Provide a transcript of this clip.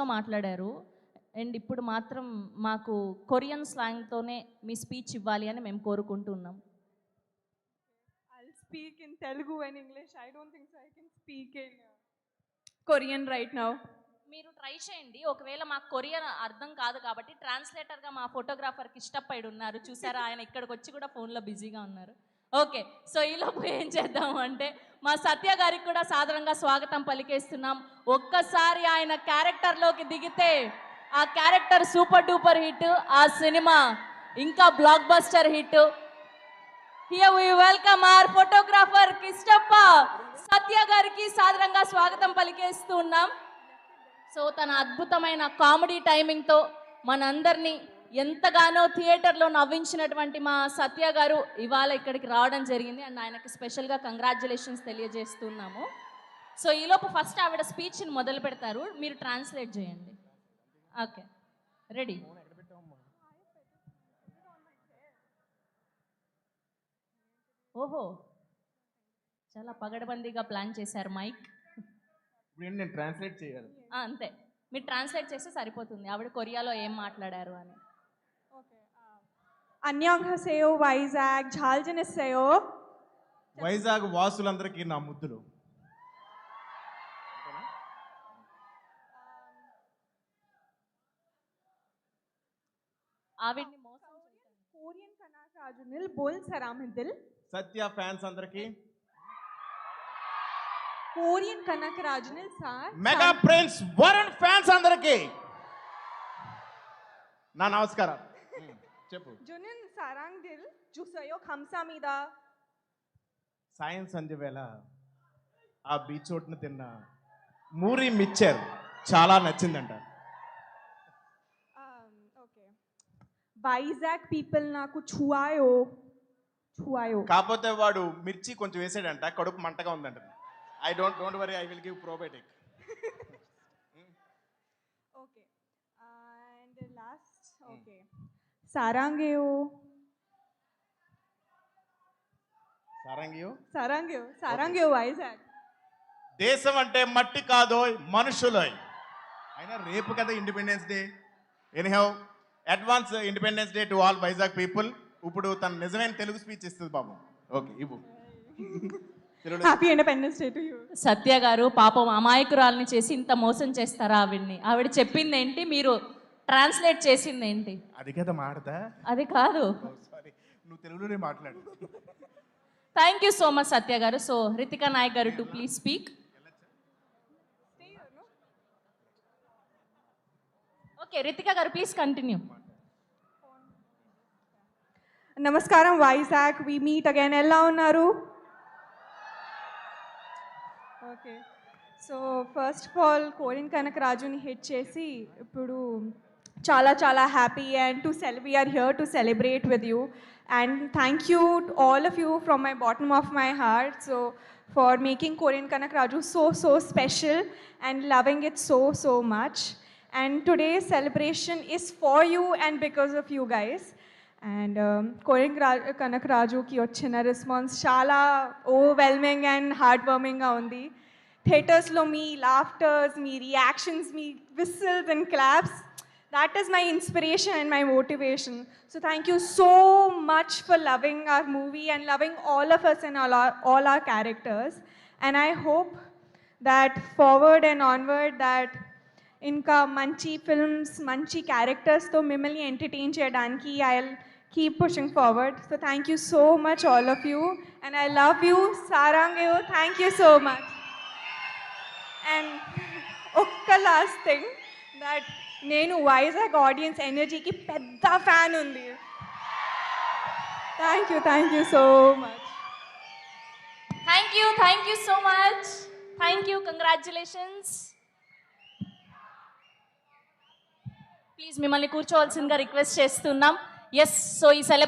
మాట్లాడారు. అండ్ ఇప్పుడు మాత్రం మాకు కొరియన్ స్లాంగ్‌తోనే మీ స్పీచ్ ఇవ్వాలి అని మేము కోరుకుంటున్నాం. I'll speak in Telugu and English. I don't think so I can speak in Korean right now. మీరు ట్రై చేయండి. ఒకవేళ మాకు కొరియన్ అర్థం కాదు కాబట్టి ట్రాన్స్లేటర్‌గా మా ఫోటోగ్రాఫర్‌కి ఇష్టపడి ఉన్నారు. చూసారా, ఆయన ఇక్కడికి వచ్చి కూడా ఫోన్‌లో బిజీగా ఉన్నారు. ఓకే, సో ఈలోపు ఏం చేద్దాము అంటే మా సత్య గారికి కూడా సాదరంగా స్వాగతం పలికేస్తున్నాం. ఒక్కసారి ఆయన క్యారెక్టర్లోకి దిగితే ఆ క్యారెక్టర్ సూపర్ డూపర్ హిట్, ఆ సినిమా ఇంకా blockbuster hit. Here we welcome our photographer Kishtappa Satya గారికి సాదరంగా స్వాగతం పలికేస్తున్నాం. సో తన అద్భుతమైన కామెడీ టైమింగ్తో మనందరినీ ఎంతగానో థియేటర్లో నవ్వించినటువంటి మా సత్య గారు ఇవాళ ఇక్కడికి రావడం జరిగింది. అండ్ ఆయనకి స్పెషల్గా కంగ్రాచ్యులేషన్స్ తెలియజేస్తున్నాము. సో ఈలోపు ఫస్ట్ ఆవిడ స్పీచ్ని మొదలు పెడతారు, మీరు ట్రాన్స్లేట్ చేయండి. Okay, ready? ఓహో, చాలా పగడబందీగా ప్లాన్ చేశారు మైక్. నేను ట్రాన్స్లేట్ చేయాలి. అంతే, మీరు ట్రాన్స్లేట్ చేస్తే సరిపోతుంది ఆవిడ కొరియాలో ఏం మాట్లాడారు అని. Okay. 안녕하세요 వైజాగ్, 잘 지냈어요? వైజాగ్ వాసులందరికీ నా ముద్దులు. ఆవిడ్ని మోసం कोरियन కనకరాజునిల్ బోల్ సరామిదిల్. సత్య ఫ్యాన్స్ అందరికీ, कोरियन కనకరాజునిల్ sir, mega prince Varun fans అందరికీ నా నమస్కారం. చెప్పు. జునిన్ సారాంగిల్ చూసయో 감사합니다. సాయం సంధ్య వేళ ఆ బీచ్ ఒడ్డున తిన్న మూరి మిక్చర్ చాలా నచ్చిందంట. ఓకే, వైజాగ్ పీపుల్ నాకు ఛువాయో. కాకపోతే వాడు మిర్చి కొంచెం వేసాడంట, కడుపు మంటగా ఉందంట. I don't worry, I will give probiotic. Okay, and last okay, సారాంగేయో. సారాంగేయో వైజాగ్. దేశం అంటే మట్టి కాదోయ్, మనుషులోయ్. అయినా రేపు కదా independence day. Anyhow, advance independence day to all Vizag people. ఇప్పుడు తన నిజమైన తెలుగు స్పీచ్ ఇస్తుంది బాబు. ఓకే, ఇవ్వు. Happy independence day to you. Satya గారు పాపం అమాయకురాల్ని చేసి ఇంత మోసం చేస్తారా ఆవిడ్ని? ఆవిడ చెప్పింది ఏంటి, మీరు ట్రాన్స్లేట్ చేసింది ఏంటి? అది కదా మాడతా. అది కాదు. సారీ, నువ్వు తెలుగులోనే మాట్లాడు. థ్యాంక్ యూ సో మచ్ సత్య గారు. సో రితికా నాయక్ గారు to please speak. Okay, Ritika గారు ప్లీజ్ కంటిన్యూ. నమస్కారం వైజాగ్, వి మీట్ అగైన్. ఎలా ఉన్నారు? Okay, so first of all Korean కనకరాజుని హిట్ చేసి ఇప్పుడు చాలా చాలా happy and we are here to celebrate with you. And thank you all of you from my bottom of my heart so for making Korean Kanakaraju so special and loving it so much. And today's celebration is for you and because of you guys. And Korean కనకరాజుకి వచ్చిన response చాలా overwhelming and heart వార్మింగ్గా ఉంది. థియేటర్స్లో మీ laughters, మీ reactions, మీ whistles and claps, that is my inspiration and my motivation. So thank you so much for loving our movie and loving all of us and all our characters. And I hope that forward and onward that inka manchi films, manchi characters to mimmalni entertain cheyadaniki I'll keep pushing forward. So thank you so much all of you, and I love you. Sarangayo, thank you so much. And okka last thing, that నేను Vizag audience ఎనర్జీకి పెద్ద fan ఉంది. Thank you so much. Thank you so much. Thank you, congratulations. Please మిమ్మల్ని కూర్చోవలసిందిగా request చేస్తున్నాం. Yes, so ఈ celebration